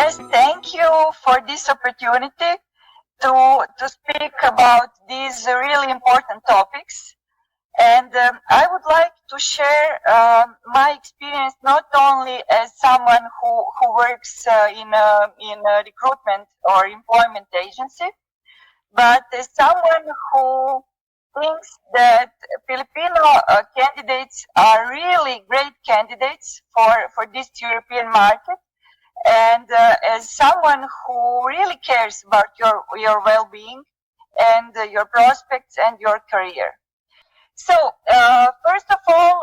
Yes, thank you for this opportunity to speak about these really important topics. And I would like to share my experience not only as someone who works in a recruitment or employment agency, but as someone who thinks that Filipino candidates are really great candidates for this European market. And as someone who really cares about your well-being and your prospects and your career. So, first of all,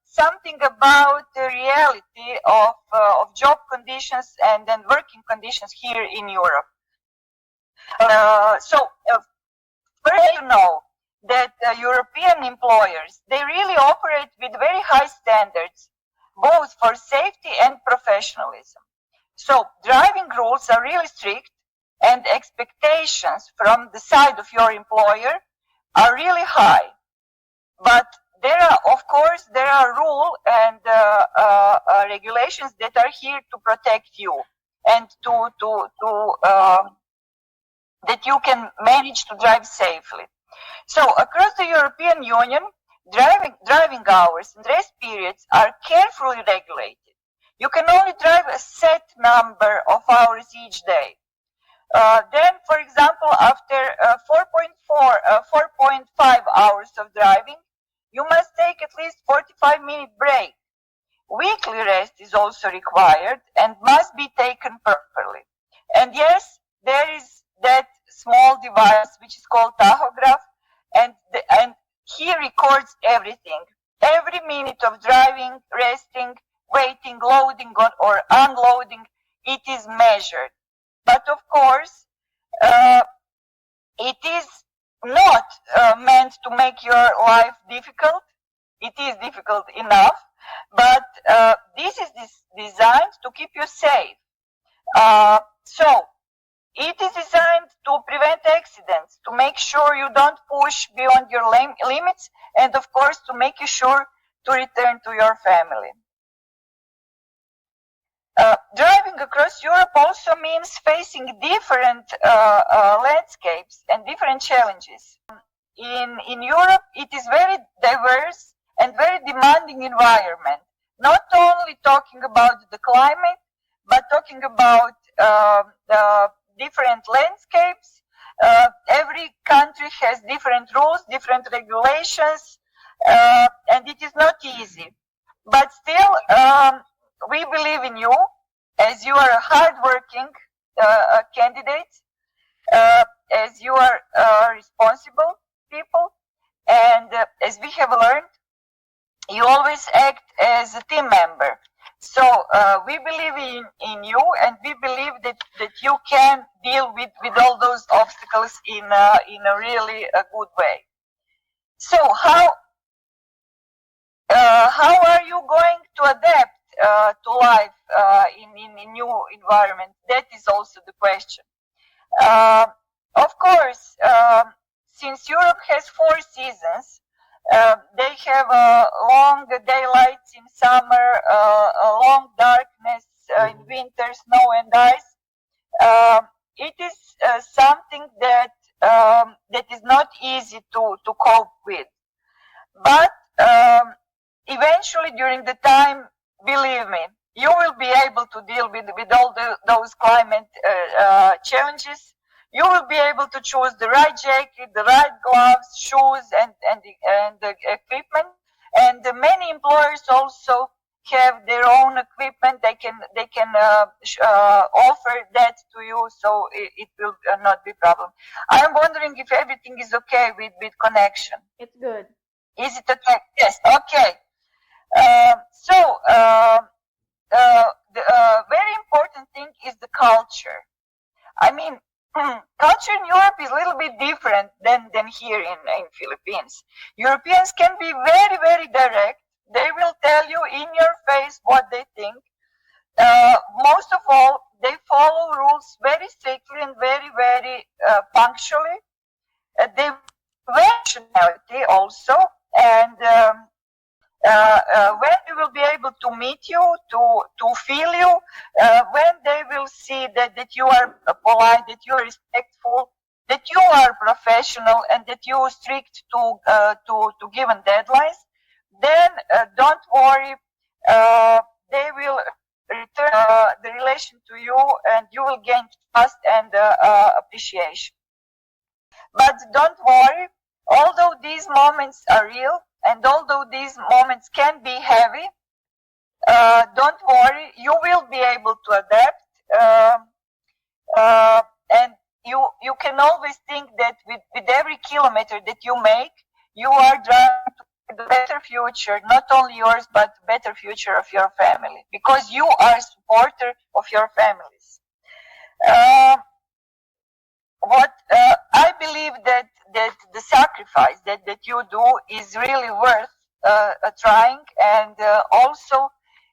something about the reality of job conditions and then working conditions here in Europe. First you know that European employers, they really operate with very high standards, both for safety and professionalism. So driving rules are really strict, and expectations from the side of your employer are really high. But there are rules and regulations that are here to protect you and that you can manage to drive safely. So across the European Union, driving hours and rest periods are carefully regulated. You can only drive a set number of hours each day. Then, for example, after 4.5 hours of driving, you must take at least 45-minute break. Weekly rest is also required and must be taken properly. And yes, there is that small device which is called tachograph, and he records everything. Every minute of driving, resting, waiting, loading or unloading, it is measured. But of course, it is not meant to make your life difficult. It is difficult enough, but this is designed to keep you safe. So it is designed to prevent accidents, to make sure you don't push beyond your limits, and of course to make you sure to return to your family. Driving across Europe also means facing different landscapes and different challenges. In Europe, it is very diverse and very demanding environment. Not only talking about the climate, but talking about the different landscapes. Every country has different rules, different regulations, and it is not easy. But still, we believe in you, as you are a hardworking candidate, as you are responsible people, and as we have learned, you always act as a team member. So we believe in you, and we believe that you can deal with all those obstacles in a really good way. So how are you going to adapt to life in new environment? That is also the question. Of course, since Europe has 4 seasons, they have long daylights in summer, a long darkness in winter, snow and ice. It is something that is not easy to cope with. But eventually, during the time, believe me, you will be able to deal with all those climate challenges. You will be able to choose the right jacket, the right gloves, shoes, and the equipment. And many employers also have their own equipment. They can offer that to you, so it will not be a problem. I am wondering if everything is okay with connection. It's good. Is it okay? Yes. Okay. The very important thing is the culture. I mean, culture in Europe is a little bit different than here in Philippines. Europeans can be very, very direct. They will tell you in your face what they think. Most of all, they follow rules very strictly and very, very punctually. They rationality also, and when we will be able to meet you, to feel you, when they will see that you are polite, that you are respectful, that you are professional, and that you are strict to given deadlines, then don't worry, they will return the relation to you, and you will gain trust and appreciation. But don't worry, although these moments are real, and although these moments can be heavy, don't worry, you will be able to adapt, and you can always think that with every kilometer that you make, you are driving to the better future, not only yours, but better future of your family, because you are a supporter of your families. I believe that the sacrifice that you do is really worth trying, and also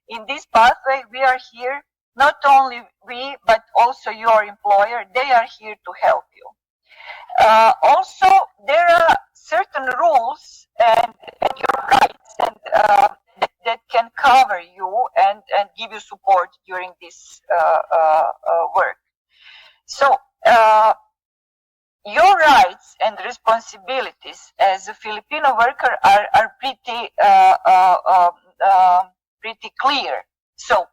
in this pathway we are here, not only we but also your employer, they are here to help you. Also, there are certain rules and your rights and that can cover you and give you support during this work. So your rights and responsibilities as a Filipino worker are pretty clear. So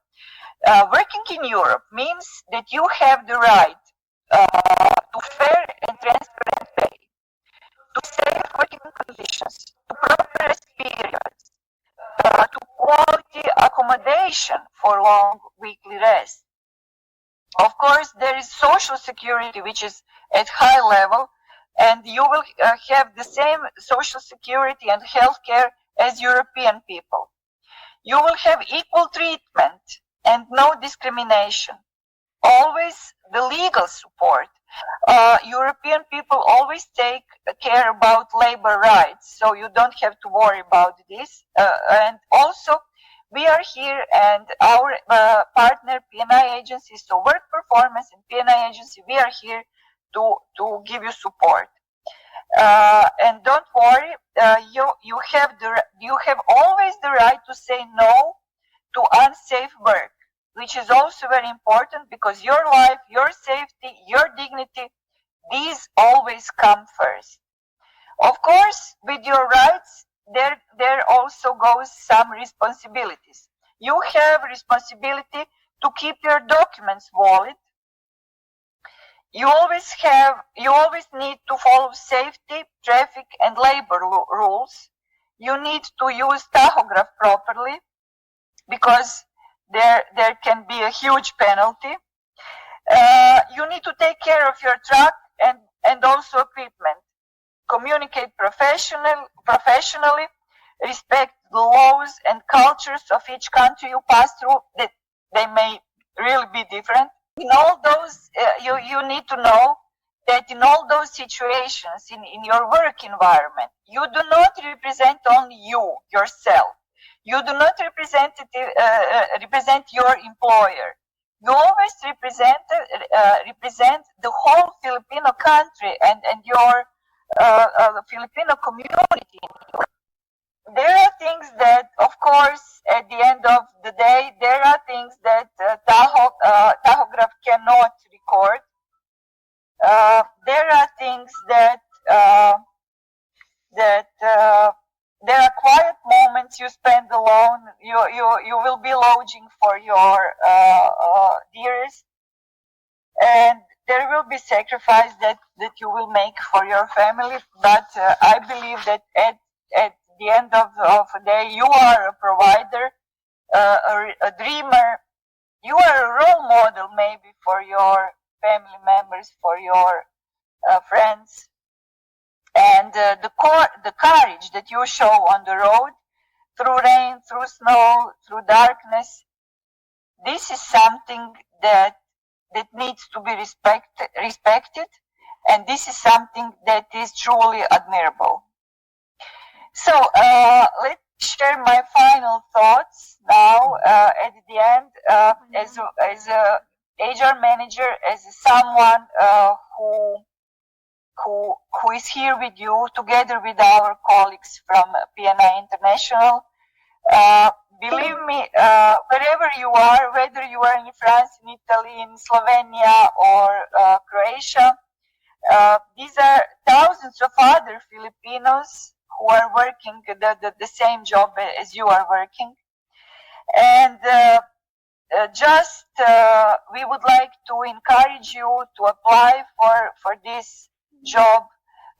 working in Europe means that you have the right to fair and transparent pay, to safe working conditions, to proper rest periods, to quality accommodation for long weekly rest. Of course, there is social security, which is at high level, and you will have the same social security and healthcare as European people. You will have equal treatment and no discrimination. Always the legal support. European people always take care about labor rights, so you don't have to worry about this. And also, we are here, and our partner PNI agency, so Work Performance and PNI agency, we are here to give you support. And don't worry, you have always the right to say no to unsafe work, which is also very important, because your life, your safety, your dignity, these always come first. Of course, with your rights, there also goes some responsibilities. You have responsibility to keep your documents valid. You always need to follow safety, traffic, and labor rules. You need to use tachograph properly, because there can be a huge penalty. You need to take care of your truck and also equipment. Communicate professionally, respect the laws and cultures of each country you pass through, that they may really be different. In all those, you need to know that in all those situations, in your work environment, you do not represent only yourself. You do not represent your employer. You always represent the whole Filipino country and your Filipino community. There are things that, of course, at the end of the day, there are things that tachograph cannot record. There are things that there are quiet moments you spend alone. You will be lodging for your dearest, and there will be sacrifice that you will make for your family. But I believe that at the end of the day, you are a provider, a dreamer. You are a role model, maybe, for your family members, for your friends. And the courage that you show on the road, through rain, through snow, through darkness, this is something that needs to be respected, and this is something that is truly admirable. So let's share my final thoughts now at the end, as a HR manager, as someone who is here with you together with our colleagues from PNI International, Believe me, wherever you are, whether you are in France, in Italy, in Slovenia, or Croatia, these are thousands of other Filipinos who are working the same job as you are working. And we would like to encourage you to apply for this job,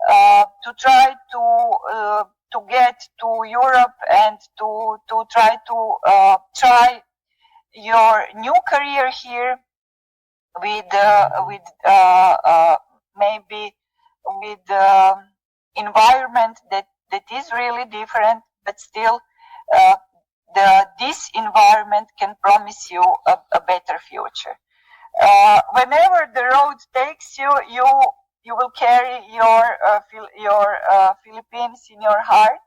to try to get to Europe and to try to try your new career here with maybe with environment that is really different, but still this environment can promise you a better future. Whenever the road takes you, you will carry your Philippines in your heart,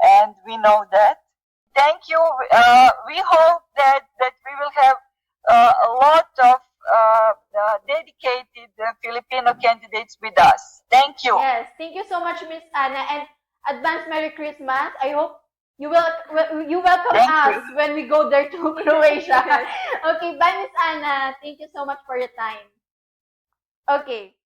and we know that. Thank you. We hope that we will have a lot of dedicated Filipino candidates with us. Thank you. Yes, thank you so much, Miss Anna, and advance Merry Christmas. I hope you welcome us when we go there to Croatia. Okay, bye, Miss Anna. Thank you so much for your time. Okay.